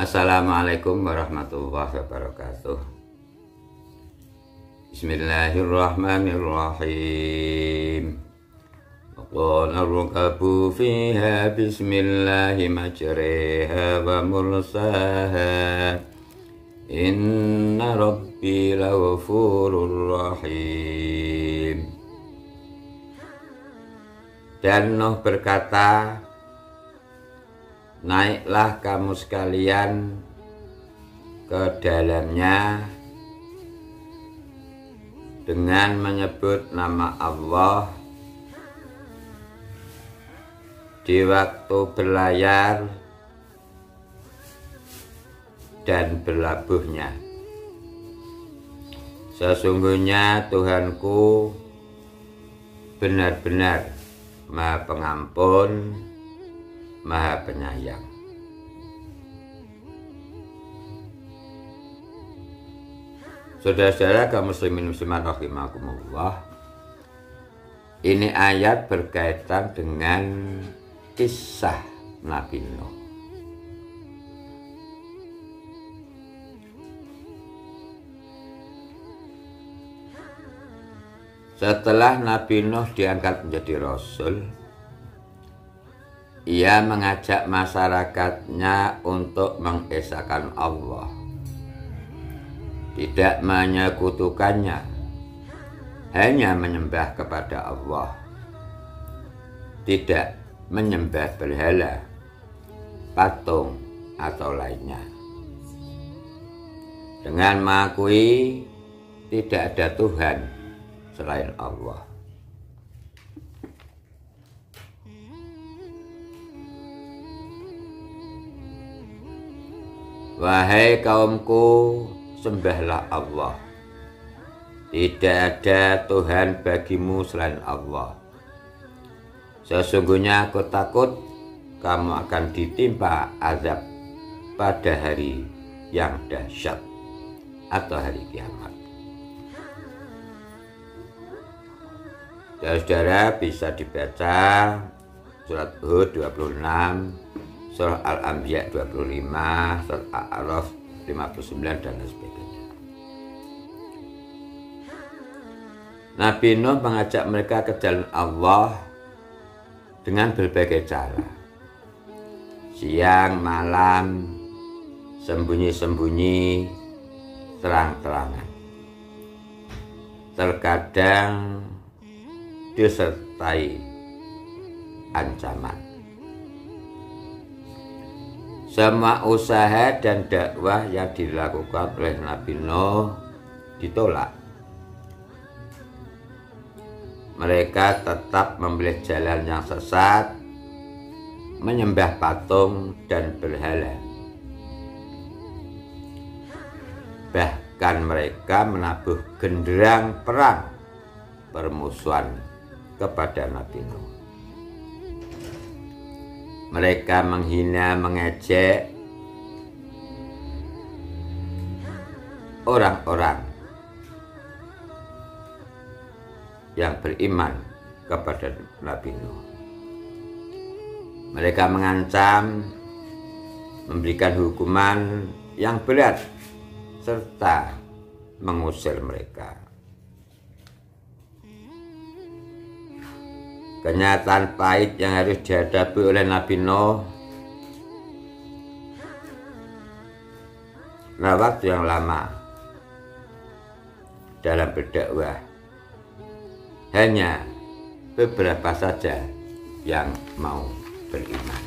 Assalamualaikum warahmatullahi wabarakatuh. Bismillahirrahmanirrahim. Qala rukabu fiha bismillahi majriha wa mursaha. Inna rabbi laghafurur rahim. Dan Nuh berkata, naiklah kamu sekalian ke dalamnya dengan menyebut nama Allah di waktu berlayar dan berlabuhnya. Sesungguhnya Tuhanku benar-benar Maha Pengampun, Maha Penyayang. Saudara-saudara kaum muslimin muslimat rahimakumullah, ini ayat berkaitan dengan kisah Nabi Nuh. Setelah Nabi Nuh diangkat menjadi Rasul, ia mengajak masyarakatnya untuk mengesahkan Allah, tidak menyekutukannya, hanya menyembah kepada Allah, tidak menyembah berhala, patung atau lainnya, dengan mengakui tidak ada Tuhan selain Allah. Wahai kaumku, sembahlah Allah. Tidak ada Tuhan bagimu selain Allah. Sesungguhnya aku takut kamu akan ditimpa azab pada hari yang dahsyat atau hari kiamat. Saudara bisa dibaca surat Hud 26, surah Al-Anbiya 25, surat Al-A'raf 59 dan sebagainya. Nabi Nuh mengajak mereka ke jalan Allah dengan berbagai cara. Siang, malam, sembunyi-sembunyi, terang-terangan. Terkadang disertai ancaman. Semua usaha dan dakwah yang dilakukan oleh Nabi Nuh ditolak. Mereka tetap memilih jalan yang sesat, menyembah patung dan berhala. Bahkan mereka menabuh genderang perang permusuhan kepada Nabi Nuh. Mereka menghina, mengejek orang-orang yang beriman kepada Nabi Nuh. Mereka mengancam, memberikan hukuman yang berat, serta mengusir mereka. Kenyataan pahit yang harus dihadapi oleh Nabi Nuh adalah waktu yang lama dalam berdakwah. Hanya beberapa saja yang mau beriman.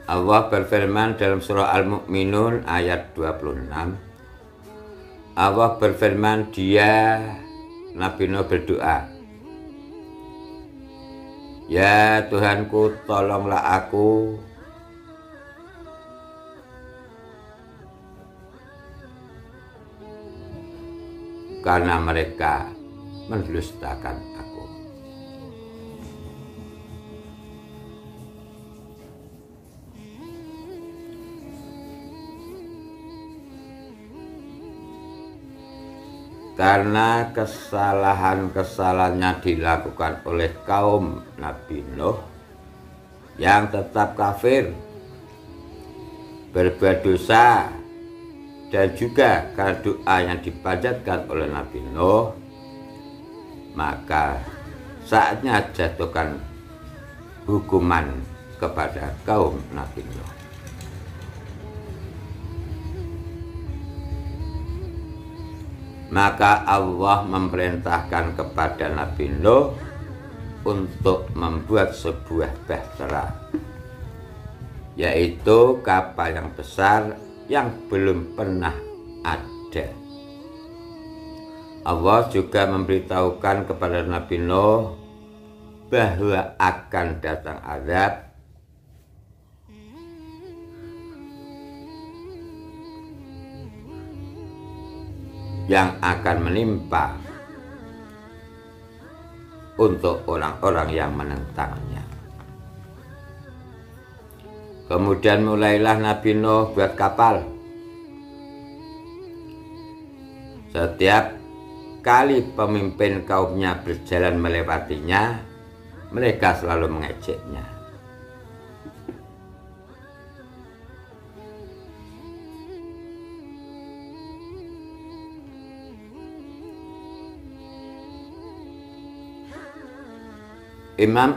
Allah berfirman dalam surah Al-Mu'minun ayat 26. Allah berfirman, dia Nabi Nuh berdoa, ya Tuhanku, tolonglah aku karena mereka mendustakan aku. karena kesalahan-kesalahannya dilakukan oleh kaum Nabi Nuh yang tetap kafir, berbuat dosa, dan juga karena doa yang dipanjatkan oleh Nabi Nuh, maka saatnya jatuhkan hukuman kepada kaum Nabi Nuh. Maka Allah memerintahkan kepada Nabi Nuh untuk membuat sebuah bahtera, yaitu kapal yang besar yang belum pernah ada. Allah juga memberitahukan kepada Nabi Nuh bahwa akan datang azab yang akan menimpa untuk orang-orang yang menentangnya. Kemudian mulailah Nabi Nuh buat kapal. Setiap kali pemimpin kaumnya berjalan melewatinya, mereka selalu mengejeknya. Imam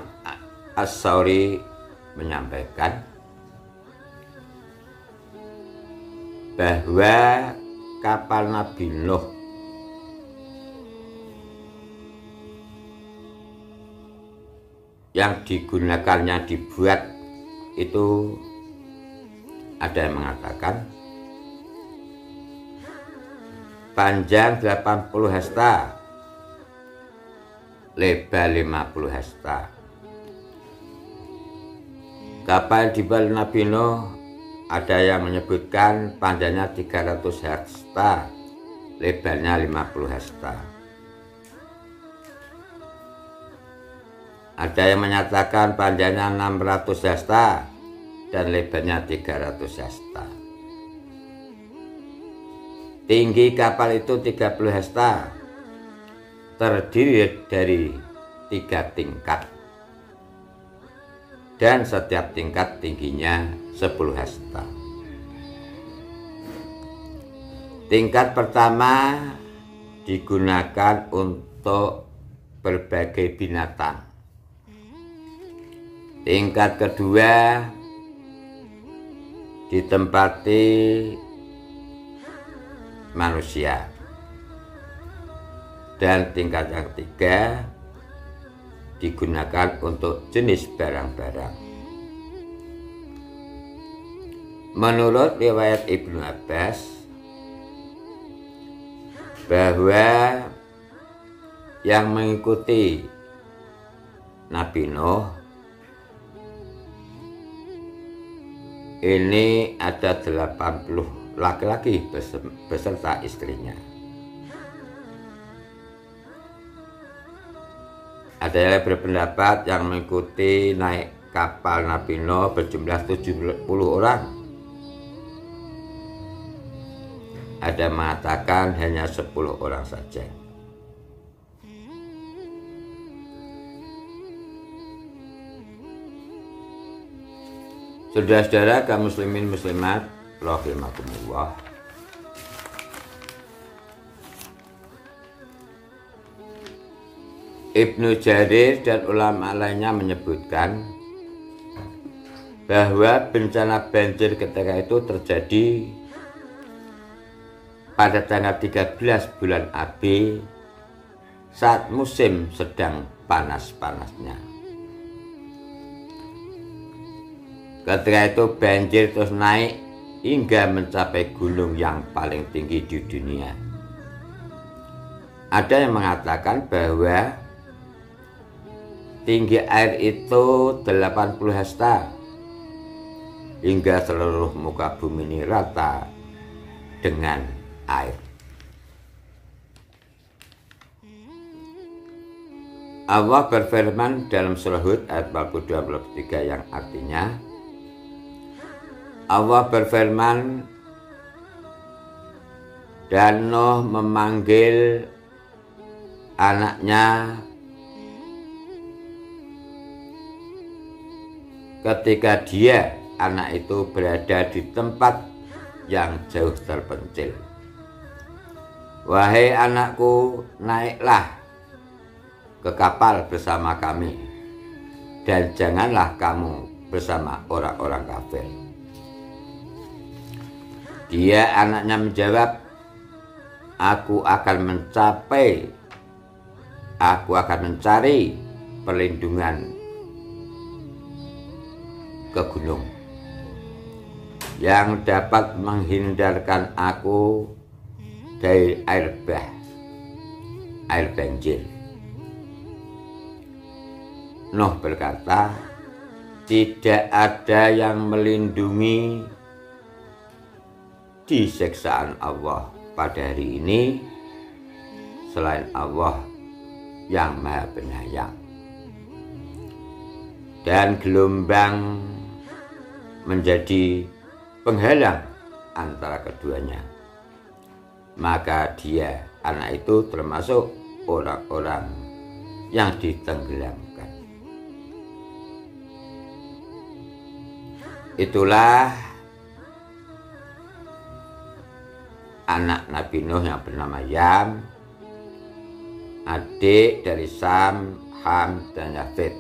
As-Sawri menyampaikan bahwa kapal Nabi Nuh yang digunakannya dibuat itu ada yang mengatakan panjang 80 hasta, lebar 50 hasta. Kapal di bal Nabi Nuh ada yang menyebutkan panjangnya 300 hasta, lebarnya 50 hasta. Ada yang menyatakan panjangnya 600 hasta dan lebarnya 300 hasta. Tinggi kapal itu 30 hasta, terdiri dari 3 tingkat, dan setiap tingkat tingginya 10 hasta. Tingkat pertama digunakan untuk berbagai binatang. Tingkat kedua ditempati manusia. Dan tingkat yang ketiga digunakan untuk jenis barang-barang. Menurut riwayat Ibnu Abbas bahwa yang mengikuti Nabi Nuh ini ada 80 laki-laki beserta istrinya. Ada yang berpendapat yang mengikuti naik kapal Nabi Nuh berjumlah 70 orang. Ada yang mengatakan hanya 10 orang saja. Saudara-saudara kaum muslimin muslimat rahimakumullah, Ibnu Jarir dan ulama lainnya menyebutkan bahwa bencana banjir ketika itu terjadi pada tanggal 13 bulan Ab saat musim sedang panas-panasnya. Ketika itu banjir terus naik hingga mencapai gunung yang paling tinggi di dunia. Ada yang mengatakan bahwa tinggi air itu 80 hasta hingga seluruh muka bumi ini rata dengan air. Allah berfirman dalam surah Hud ayat 42-43 yang artinya Allah berfirman, Dan Nuh memanggil anaknya ketika anak itu berada di tempat yang jauh terpencil. Wahai anakku, naiklah ke kapal bersama kami, dan janganlah kamu bersama orang-orang kafir. Anaknya menjawab, aku akan mencari perlindungan ke gunung yang dapat menghindarkan aku dari air banjir. Nuh berkata, tidak ada yang melindungi di siksaan Allah pada hari ini selain Allah yang Maha Penyayang. Dan gelombang menjadi penghalang antara keduanya. Maka anak itu termasuk orang-orang yang ditenggelamkan. Itulah anak Nabi Nuh yang bernama Yam, adik dari Sam, Ham, dan Yafet.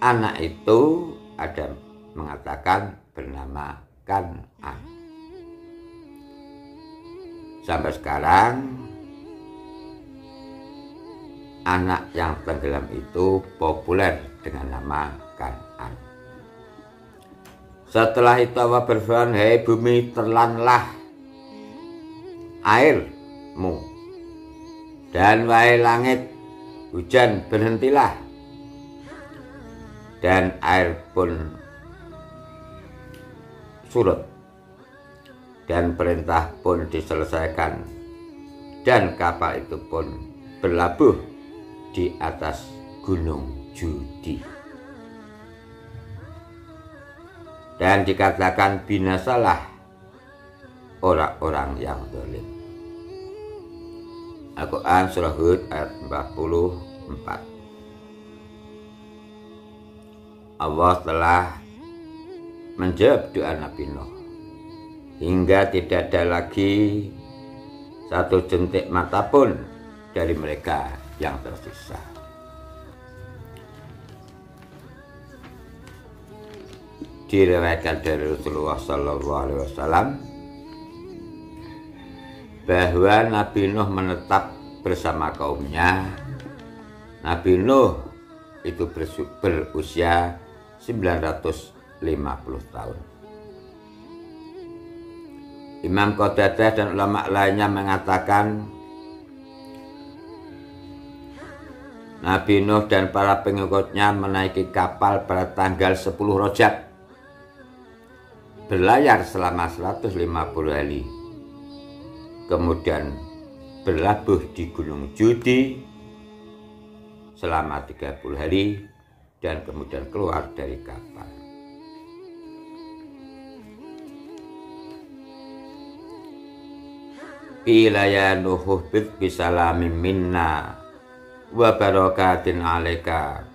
Anak itu ada mengatakan bernama Kan'an. Sampai sekarang anak yang tenggelam itu populer dengan nama Kan'an. Setelah itu Allah berfirman, hei bumi, telanlah airmu, dan wahai langit, hujan berhentilah, dan air pun surut, dan perintah pun diselesaikan, dan kapal itu pun berlabuh di atas gunung Judi. Dan dikatakan binasalah orang-orang yang zalim. Al-Quran Surah Hud ayat 44. Allah telah menjawab doa Nabi Nuh hingga tidak ada lagi satu jentik mata pun dari mereka yang tersisa. Diriwayatkan dari Rasulullah SAW bahwa Nabi Nuh menetap bersama kaumnya. Nabi Nuh itu berusia 950 tahun. Imam Qatadah dan ulama lainnya mengatakan Nabi Nuh dan para pengikutnya menaiki kapal pada tanggal 10 Rajab, berlayar selama 150 hari, kemudian berlabuh di Gunung Judi selama 30 hari, dan kemudian keluar dari kapal. Qila ya Nuh bisalamin minna wa barakatin alaika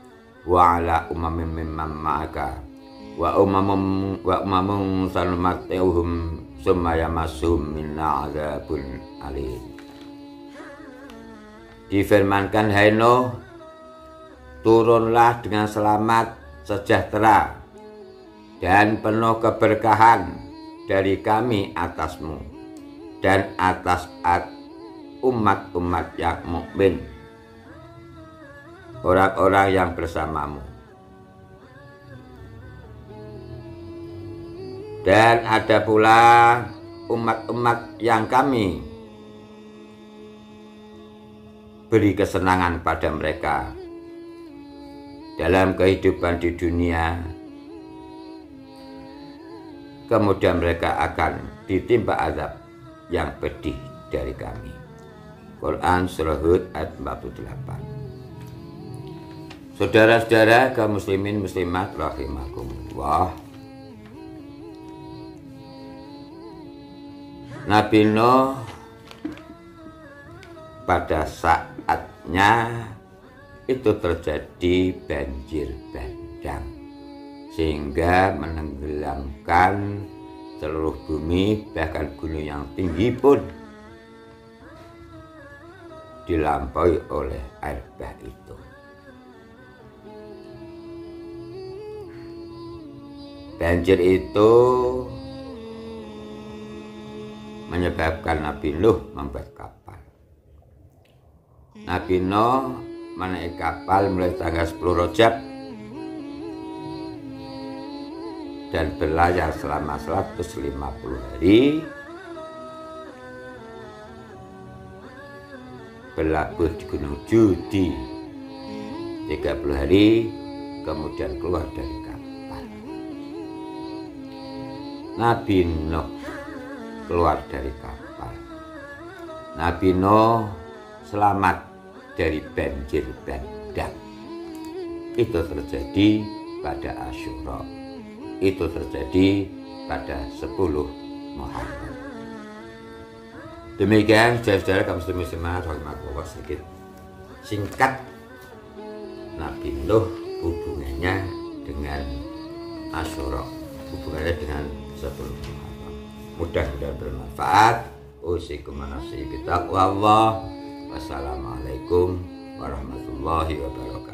wa ala umamin mimman ma'aka wa umamun salmatihum summa yamassuhum minna azabun alim. Difirmankan, hai Nuh, turunlah dengan selamat, sejahtera, dan penuh keberkahan dari kami atasmu dan atas umat-umat yang mukmin, orang-orang yang bersamamu. Dan ada pula umat-umat yang kami beri kesenangan pada mereka dalam kehidupan di dunia, kemudian mereka akan ditimpa azab yang pedih dari kami. Quran Surah Hud ayat 48. Saudara-saudara kaum muslimin muslimat rahimakumullah, Nabi Nuh pada saatnya itu terjadi banjir bandang sehingga menenggelamkan seluruh bumi, bahkan gunung yang tinggi pun dilampaui oleh air bah itu. Banjir itu menyebabkan Nabi Nuh membuat kapal. Nabi Nuh menaiki kapal mulai tanggal 10 Rajab dan berlayar selama 150 hari, berlabuh di Gunung Judi 30 hari, kemudian keluar dari kapal. Nabi Nuh keluar dari kapal. Nabi Nuh selamat dari banjir bandang. Itu terjadi pada Asyura. Itu terjadi pada 10 Muharram. Demikian saudara-saudara kaum muslimat rahimakumullah, sedikit singkat Nabi Nuh, hubungannya dengan Asyura, hubungannya dengan 10 Muharram. Mudah-mudahan bermanfaat. Usikum manasi bitaqwa Allah. Wassalamualaikum warahmatullahi wabarakatuh.